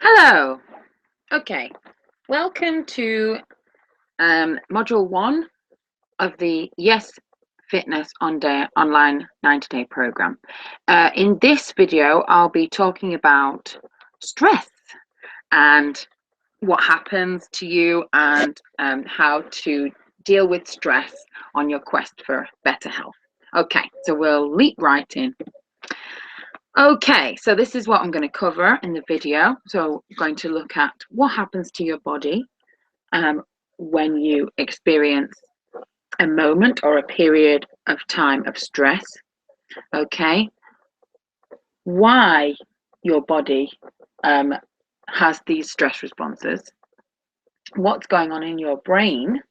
Hello. Okay. Welcome to module 1 of the Yes Fitness on Day online 90-day program. In this video, I'll be talking about stress and what happens to you and how to deal with stress on your quest for better health. Okay, so we'll leap right in. Okay, so this is what I'm going to cover in the video. So I'm going to look at what happens to your body when you experience a moment or a period of time of stress. Okay, why your body has these stress responses, what's going on in your brain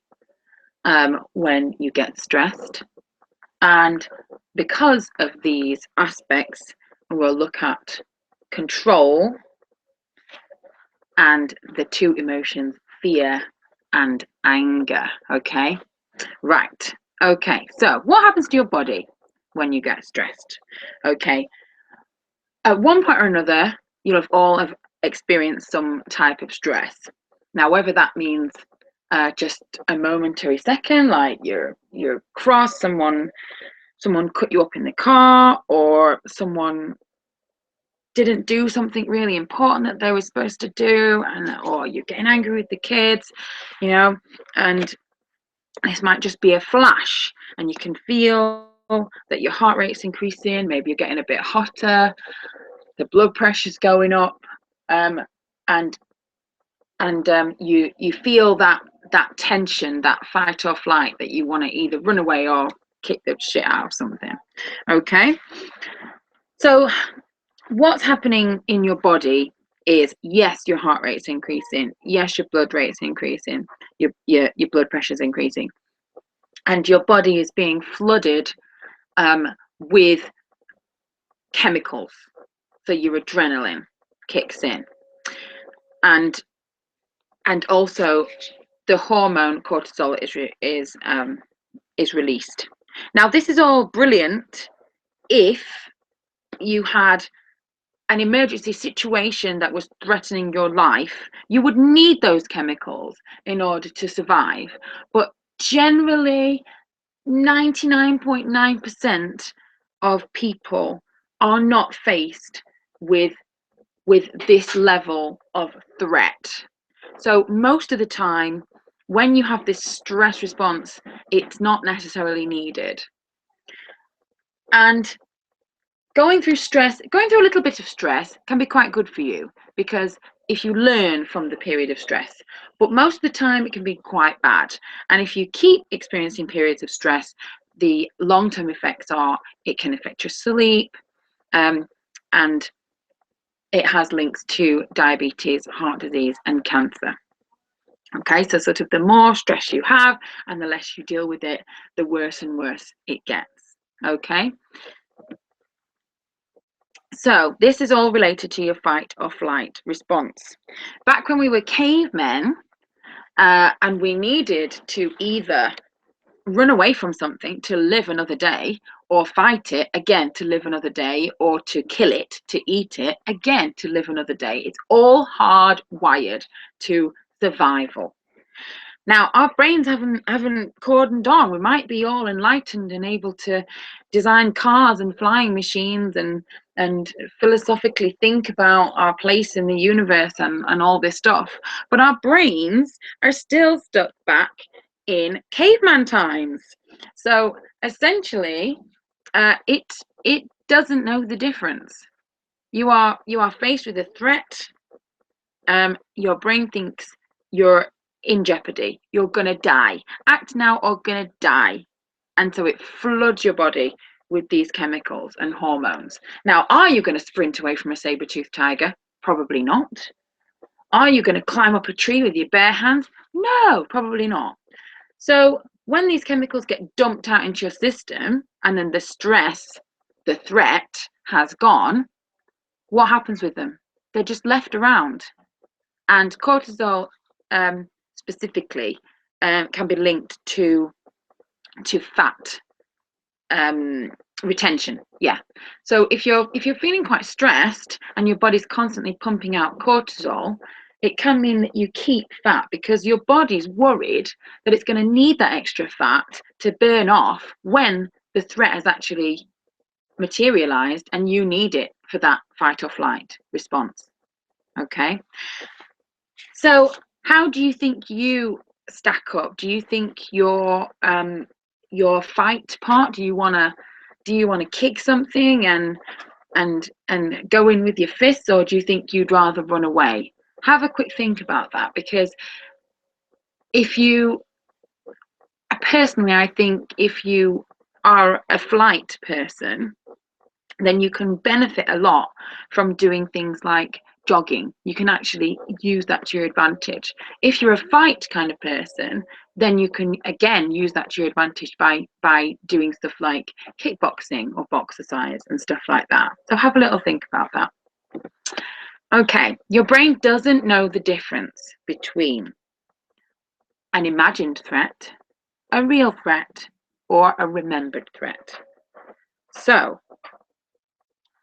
when you get stressed, and because of these aspects, we'll look at control and the two emotions, fear and anger. Okay, right. Okay, so what happens to your body when you get stressed? Okay, at one point or another, you'll have all have experienced some type of stress. Now, whether that means just a momentary second, like you're cross, someone cut you up in the car, or someone didn't do something really important that they were supposed to do, or you're getting angry with the kids, and this might just be a flash, and you can feel that your heart rate's increasing, maybe you're getting a bit hotter, the blood pressure's going up, and you feel that tension, that fight or flight, that you want to either run away or kick the shit out of something. Okay, so what's happening in your body is, yes, your heart rate's increasing, yes, your blood rate's increasing, your blood pressure's increasing, and your body is being flooded with chemicals. So your adrenaline kicks in, and also the hormone cortisol is released. Now, this is all brilliant if you had an emergency situation that was threatening your life. You would need those chemicals in order to survive, but generally 99.9% of people are not faced with this level of threat. So most of the time, when you have this stress response, it's not necessarily needed. And going through a little bit of stress can be quite good for you, because if you learn from the period of stress, but most of the time it can be quite bad. And if you keep experiencing periods of stress, the long-term effects are it can affect your sleep, and it has links to diabetes, heart disease, and cancer. Okay, so sort of the more stress you have and the less you deal with it, the worse and worse it gets. Okay, so this is all related to your fight or flight response. Back when we were cavemen, and we needed to either run away from something to live another day, or fight it again to live another day, or to kill it, to eat it again to live another day. It's all hardwired to survival. Now, our brains haven't cordoned on. We might be all enlightened and able to design cars and flying machines and philosophically think about our place in the universe and all this stuff, but our brains are still stuck back in caveman times. So essentially, it doesn't know the difference. You are faced with a threat. Your brain thinks you're in jeopardy, you're gonna die, act now or gonna die, and so it floods your body with these chemicals and hormones. Now, are you going to sprint away from a saber-toothed tiger? Probably not. Are you going to climb up a tree with your bare hands? No, probably not. So when these chemicals get dumped out into your system, and then the stress, the threat has gone, what happens with them? They're just left around. And cortisol specifically can be linked to fat retention. Yeah. So if you're feeling quite stressed and your body's constantly pumping out cortisol, it can mean that you keep fat because your body's worried that it's going to need that extra fat to burn off when the threat has actually materialized and you need it for that fight or flight response. Okay. So how do you think you stack up? Do you think your fight part, do you want to kick something and go in with your fists, or do you think you'd rather run away? Have a quick think about that, because if you personally, I think if you are a flight person, then you can benefit a lot from doing things like jogging. You can actually use that to your advantage. If you're a fight kind of person, then you can again use that to your advantage by doing stuff like kickboxing or boxercise and stuff like that. So have a little think about that. Okay, your brain doesn't know the difference between an imagined threat, a real threat, or a remembered threat. So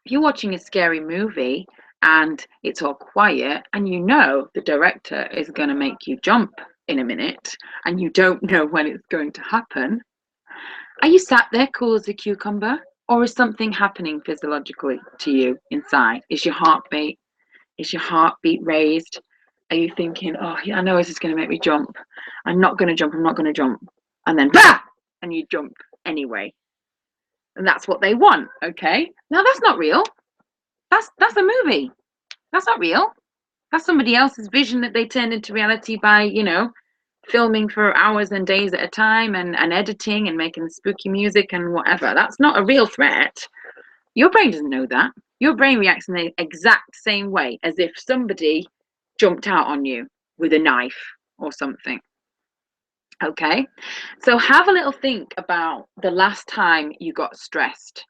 if you're watching a scary movie and it's all quiet and you know the director is going to make you jump in a minute and you don't know when it's going to happen, are you sat there cool as a cucumber, or is something happening physiologically to you inside? Is your heartbeat raised? Are you thinking, oh yeah, I know this is going to make me jump, I'm not going to jump, and then bah! And you jump anyway? And that's what they want. Okay, now that's not real. That's a movie. That's not real. That's somebody else's vision that they turned into reality by, filming for hours and days at a time and editing and making spooky music and whatever. That's not a real threat. Your brain doesn't know that. Your brain reacts in the exact same way as if somebody jumped out on you with a knife or something. Okay, so have a little think about the last time you got stressed.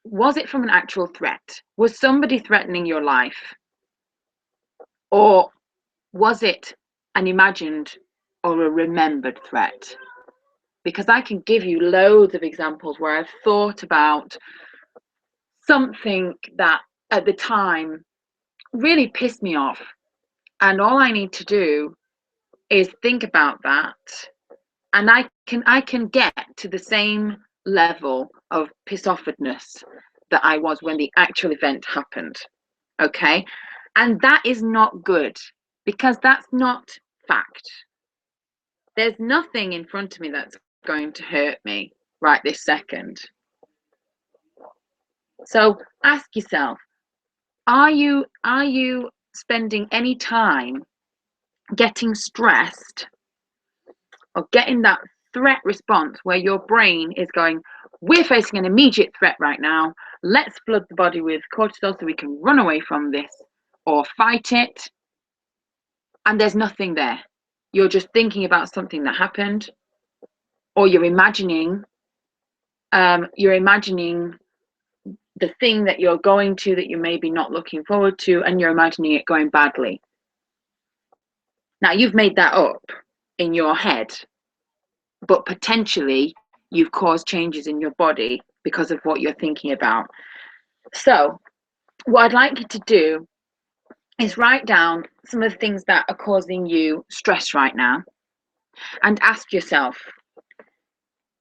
Was it from an actual threat? Was somebody threatening your life? Or was it an imagined or a remembered threat? Because I can give you loads of examples where I've thought about something that at the time really pissed me off, and all I need to do is think about that, and I can get to the same level of piss offedness that I was when the actual event happened. Okay, and that is not good, because that's not fact. There's nothing in front of me that's going to hurt me right this second. So ask yourself, are you spending any time getting stressed or getting that threat response where your brain is going, we're facing an immediate threat right now, let's flood the body with cortisol so we can run away from this or fight it, and there's nothing there? You're just thinking about something that happened, or you're imagining the thing that you're going to that you're maybe not looking forward to, and you're imagining it going badly. Now you've made that up in your head, but potentially you've caused changes in your body because of what you're thinking about. So what I'd like you to do is write down some of the things that are causing you stress right now and ask yourself,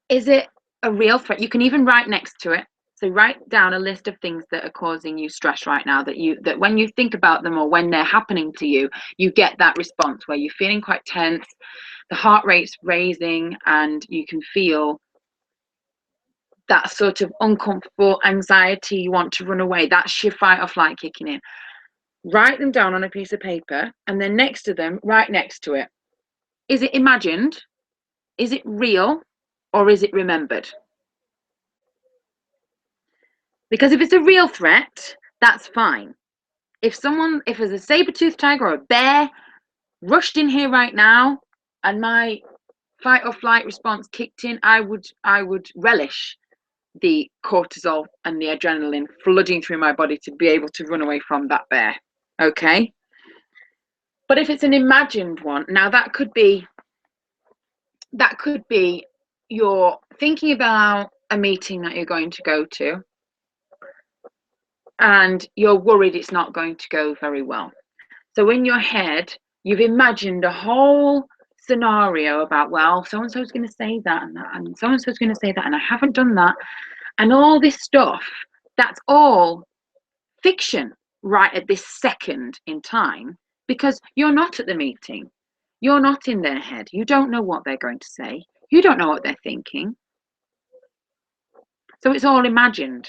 is it a real threat? You can even write next to it. So write down a list of things that are causing you stress right now, that when you think about them or when they're happening to you, you get that response where you're feeling quite tense, the heart rate's raising, and you can feel that sort of uncomfortable anxiety, you want to run away. That's your fight or flight kicking in. Write them down on a piece of paper, and then next to them, right next to it, is it imagined? Is it real? Or is it remembered? Because if it's a real threat, that's fine. If there's a saber-toothed tiger or a bear rushed in here right now and my fight or flight response kicked in, I would relish the cortisol and the adrenaline flooding through my body to be able to run away from that bear. Okay? But if it's an imagined one, now that could be you're thinking about a meeting that you're going to go to, and you're worried it's not going to go very well. So in your head, you've imagined a whole scenario about, well, so and so's going to say that, and so and so's going to say that, and I haven't done that, and all this stuff. That's all fiction right at this second in time, because you're not at the meeting. You're not in their head. You don't know what they're going to say. You don't know what they're thinking. So it's all imagined.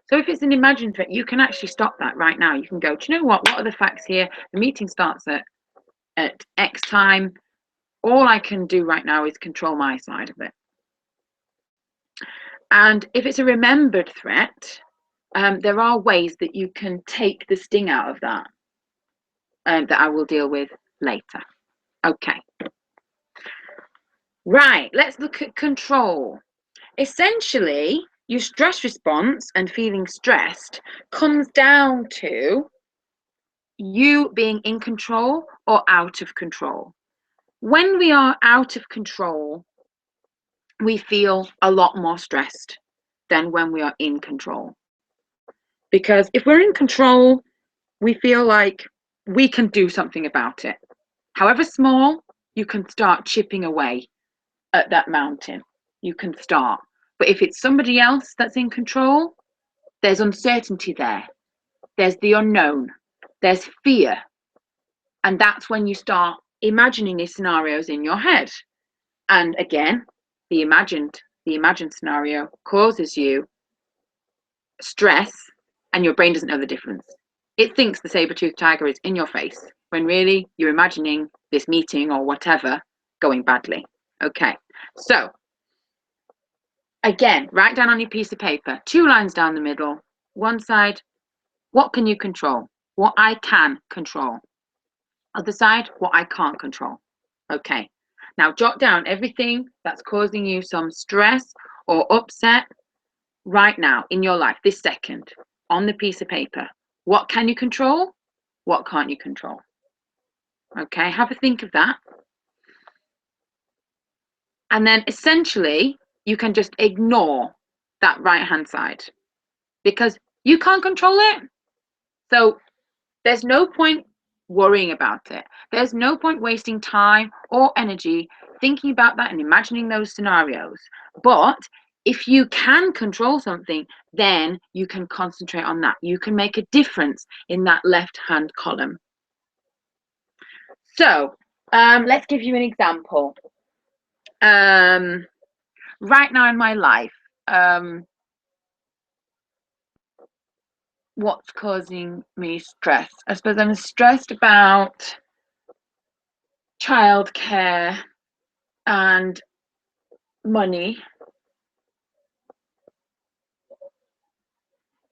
So if it's an imagined threat, you can actually stop that right now. You can go, do you know what? What are the facts here? The meeting starts at X time. All I can do right now is control my side of it. And if it's a remembered threat, there are ways that you can take the sting out of that, that I will deal with later. Okay. Right, let's look at control. Essentially, your stress response and feeling stressed comes down to you being in control or out of control. When we are out of control, we feel a lot more stressed than when we are in control. Because if we're in control, we feel like we can do something about it. However small, you can start chipping away at that mountain. You can start. But if it's somebody else that's in control, there's uncertainty there. There's the unknown. There's fear. And that's when you start imagining these scenarios in your head. And again, the imagined scenario causes you stress, and your brain doesn't know the difference. It thinks the saber-toothed tiger is in your face when really you're imagining this meeting or whatever going badly. Okay, so again, write down on your piece of paper, 2 lines down the middle. One side, what can you control? What I can control. Other side, what I can't control. Okay, now jot down everything that's causing you some stress or upset right now in your life, this second, on the piece of paper. What can you control? What can't you control? Okay, have a think of that. And then essentially, you can just ignore that right-hand side because you can't control it. So there's no point worrying about it. There's no point wasting time or energy thinking about that and imagining those scenarios. But if you can control something, then you can concentrate on that. You can make a difference in that left-hand column. So let's give you an example. Right now in my life, what's causing me stress? I suppose I'm stressed about childcare and money,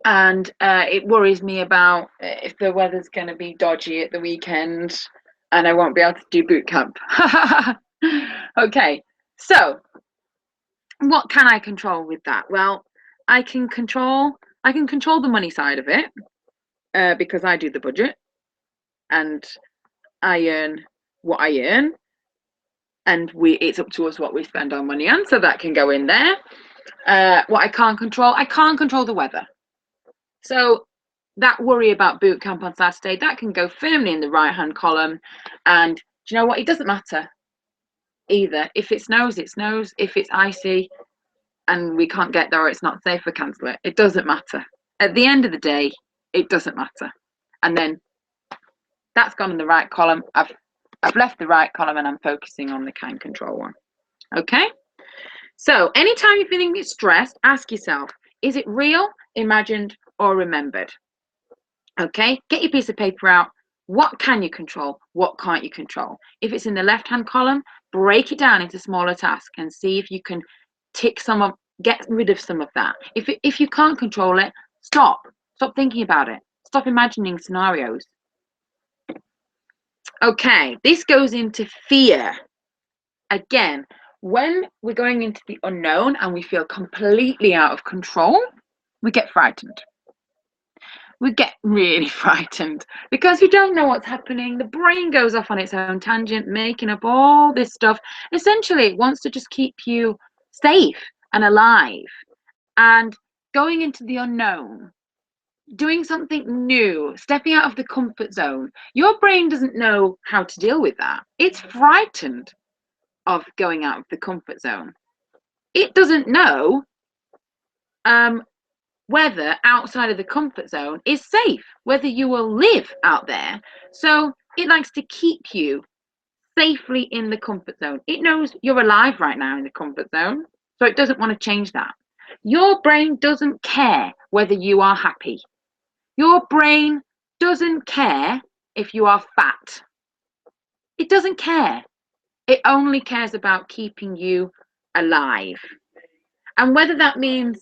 and it worries me about if the weather's going to be dodgy at the weekend and I won't be able to do boot camp. Okay, so what can I control with that? Well, I can control the money side of it because I do the budget and I earn what I earn, and it's up to us what we spend our money on, so that can go in there. What I can't control the weather. So that worry about boot camp on Saturday, that can go firmly in the right-hand column. And do you know what? It doesn't matter either. If it snows, it snows. If it's icy and we can't get there or it's not safe, we cancel it. It doesn't matter. At the end of the day, it doesn't matter. And then that's gone in the right column. I've left the right column and I'm focusing on the can control one. Okay? So anytime you're feeling stressed, ask yourself, is it real, imagined, or remembered? Okay, get your piece of paper out. What can you control? What can't you control? If it's in the left-hand column, break it down into smaller tasks and see if you can get rid of some of that. If you can't control it, stop thinking about it. Stop imagining scenarios. Okay, this goes into fear. Again, when we're going into the unknown and we feel completely out of control, we get frightened. We get really frightened because we don't know what's happening. The brain goes off on its own tangent, making up all this stuff. Essentially, it wants to just keep you safe and alive and going into the unknown, doing something new, stepping out of the comfort zone, your brain doesn't know how to deal with that. It's frightened of going out of the comfort zone. It doesn't know whether outside of the comfort zone is safe, whether you will live out there. So it likes to keep you safely in the comfort zone. It knows you're alive right now in the comfort zone, so it doesn't want to change that. Your brain doesn't care whether you are happy. Your brain doesn't care if you are fat. It doesn't care. It only cares about keeping you alive. And whether that means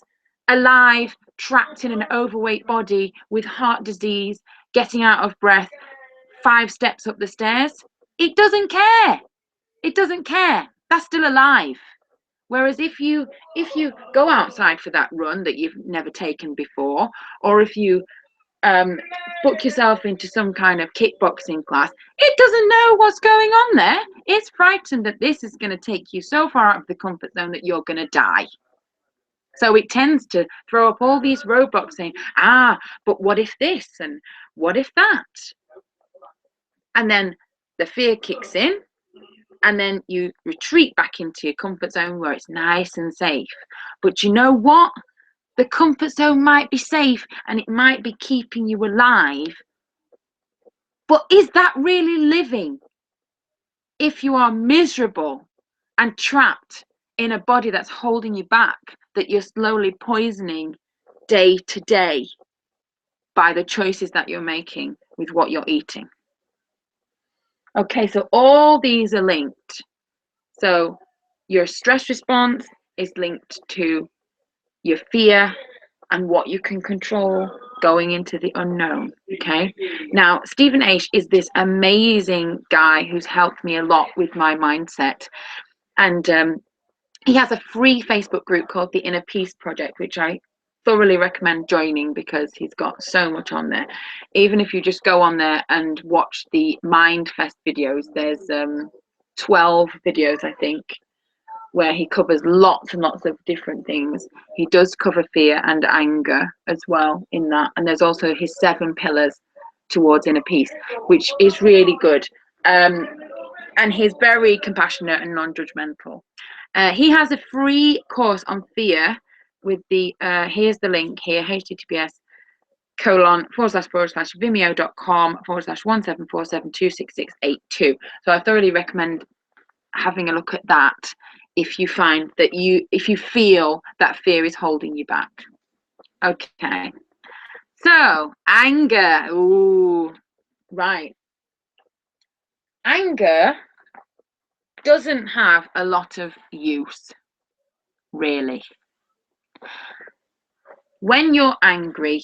alive, trapped in an overweight body with heart disease, getting out of breath 5 steps up the stairs, it doesn't care. It doesn't care. That's still alive. Whereas if you go outside for that run that you've never taken before, or if you book yourself into some kind of kickboxing class, it doesn't know what's going on there. It's frightened that this is going to take you so far out of the comfort zone that you're going to die. So it tends to throw up all these roadblocks saying, but what if this and what if that? And then the fear kicks in, and then you retreat back into your comfort zone where it's nice and safe. But you know what? The comfort zone might be safe and it might be keeping you alive. But is that really living? If you are miserable and trapped in a body that's holding you back, that you're slowly poisoning day to day by the choices that you're making with what you're eating. Okay, so all these are linked. So your stress response is linked to your fear and what you can control going into the unknown. Okay, now Stephen H is this amazing guy who's helped me a lot with my mindset, and he has a free Facebook group called the Inner Peace Project, which I thoroughly recommend joining because he's got so much on there. Even if you just go on there and watch the Mindfest videos, there's 12 videos, I think, where he covers lots and lots of different things. He does cover fear and anger as well in that. And there's also his 7 pillars towards inner peace, which is really good. And he's very compassionate and non-judgmental. He has a free course on fear with the, here's the link here, https://vimeo.com/174726682. So I thoroughly recommend having a look at that if you find that if you feel that fear is holding you back. Okay, so anger. Ooh, right. Anger doesn't have a lot of use, really. When you're angry,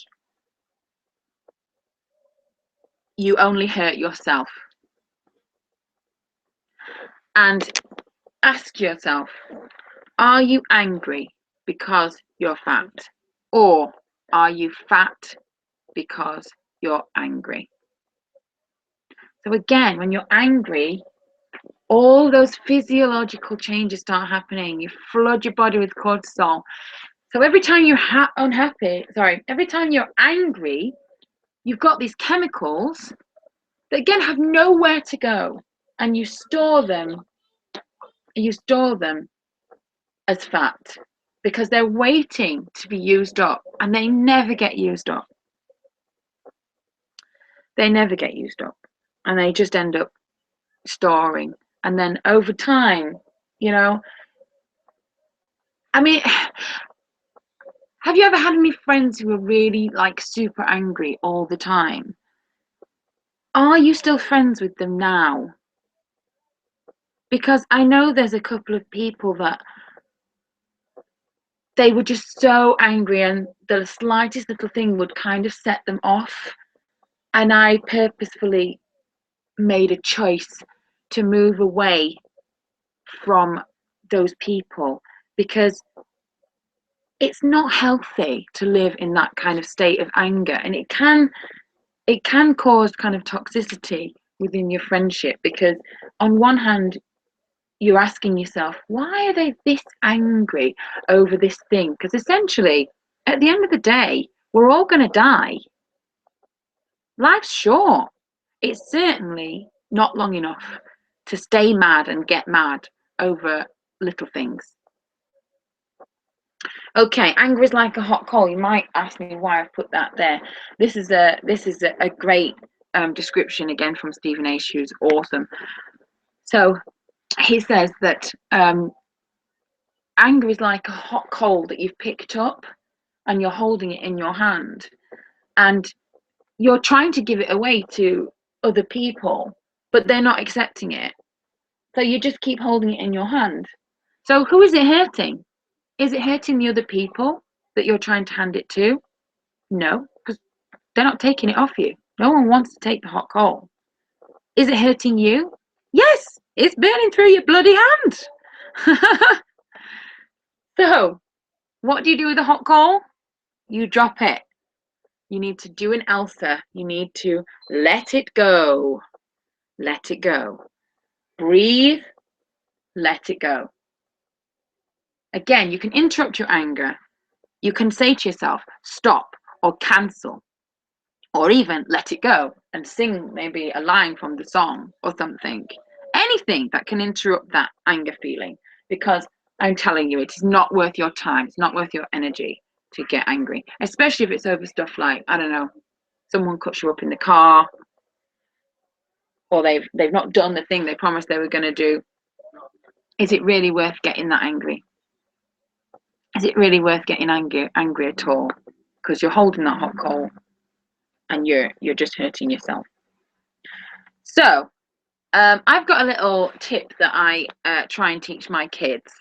you only hurt yourself. And ask yourself, are you angry because you're fat? Or are you fat because you're angry? So again, when you're angry, all those physiological changes start happening. You flood your body with cortisol. So every time you're every time you're angry, you've got these chemicals that again have nowhere to go, and you store them as fat because they're waiting to be used up, and they never get used up. They never get used up, and they just end up storing. And then over time, I mean, have you ever had any friends who are really like super angry all the time? Are you still friends with them now? Because I know there's a couple of people that they were just so angry and the slightest little thing would kind of set them off. And I purposefully made a choice to move away from those people because it's not healthy to live in that kind of state of anger, and it can cause kind of toxicity within your friendship, because on one hand you're asking yourself, why are they this angry over this thing? Because essentially, at the end of the day, we're all going to die. Life's short. It's certainly not long enough to stay mad and get mad over little things. Okay, anger is like a hot coal. You might ask me why I've put that there. This is a great description again from Stephen Ace, who's awesome. So he says that anger is like a hot coal that you've picked up and you're holding it in your hand, and you're trying to give it away to other people, but they're not accepting it. So you just keep holding it in your hand. So who is it hurting? Is it hurting the other people that you're trying to hand it to? No, because they're not taking it off you. No one wants to take the hot coal. Is it hurting you? Yes, it's burning through your bloody hand. So, what do you do with the hot coal? You drop it. You need to do an Elsa. You need to let it go. Let it go. Breathe. Let it go. Again, you can interrupt your anger. You can say to yourself, stop or cancel, or even let it go and sing maybe a line from the song or something. Anything that can interrupt that anger feeling, because I'm telling you, it is not worth your time. It's not worth your energy to get angry, especially if it's over stuff like, I don't know, someone cuts you up in the car, or they've not done the thing they promised they were going to do. Is it really worth getting that angry? Is it really worth getting angry at all? Because you're holding that hot coal and you're just hurting yourself. So I've got a little tip that I try and teach my kids.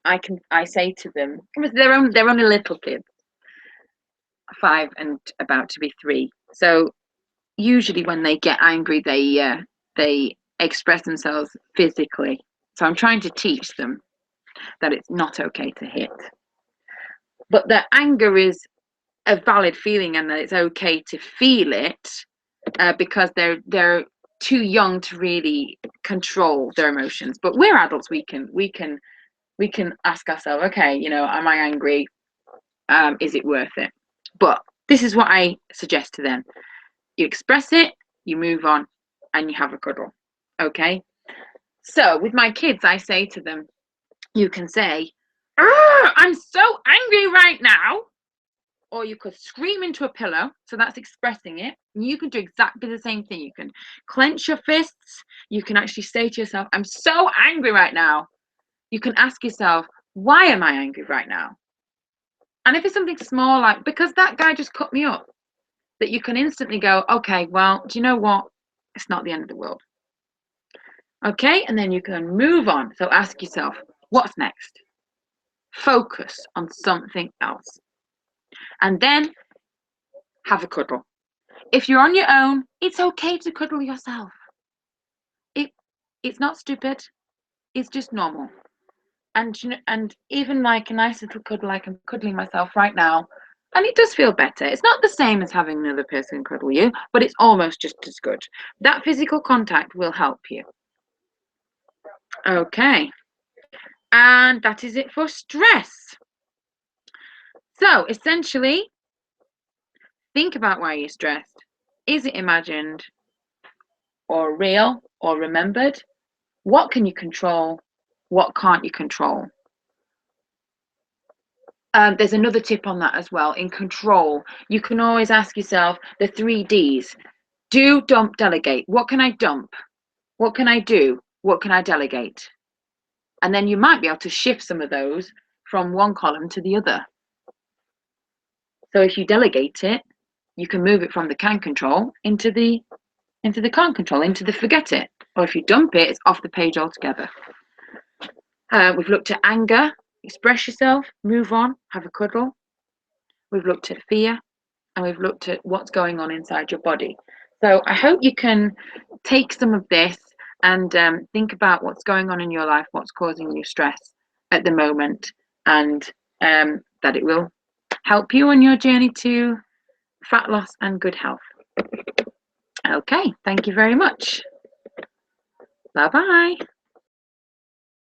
I say to them, they're only little kids, 5 and about to be 3. So usually when they get angry, they express themselves physically. So I'm trying to teach them that it's not okay to hit, but that anger is a valid feeling and that it's okay to feel it, because they're too young to really control their emotions. But we're adults. We can ask ourselves, okay, am I angry? Is it worth it? But this is what I suggest to them. You express it, you move on, and you have a cuddle. Okay? So with my kids, I say to them, you can say, I'm so angry right now. Or you could scream into a pillow. So that's expressing it. And you can do exactly the same thing. You can clench your fists. You can actually say to yourself, I'm so angry right now. You can ask yourself, why am I angry right now? And if it's something small, like because that guy just cut me up, that you can instantly go, okay, well, do you know what? It's not the end of the world. Okay, and then you can move on. So ask yourself, what's next? Focus on something else. And then have a cuddle. If you're on your own, it's okay to cuddle yourself. It's not stupid. It's just normal. And even like a nice little cuddle, like I'm cuddling myself right now, and it does feel better. It's not the same as having another person cuddle you, but it's almost just as good. That physical contact will help you. Okay. And that is it for stress. So essentially, think about why you're stressed. Is it imagined or real or remembered? What can you control? What can't you control? There's another tip on that as well. In control, you can always ask yourself the 3 Ds. Do, dump, delegate. What can I dump? What can I do? What can I delegate? And then you might be able to shift some of those from one column to the other. So if you delegate it, you can move it from the can control into the can't control, into the forget it. Or if you dump it, it's off the page altogether. We've looked at anger, express yourself, move on, have a cuddle. We've looked at fear, and we've looked at what's going on inside your body. So I hope you can take some of this and think about what's going on in your life, what's causing you stress at the moment, and that it will help you on your journey to fat loss and good health. Okay, thank you very much. Bye-bye.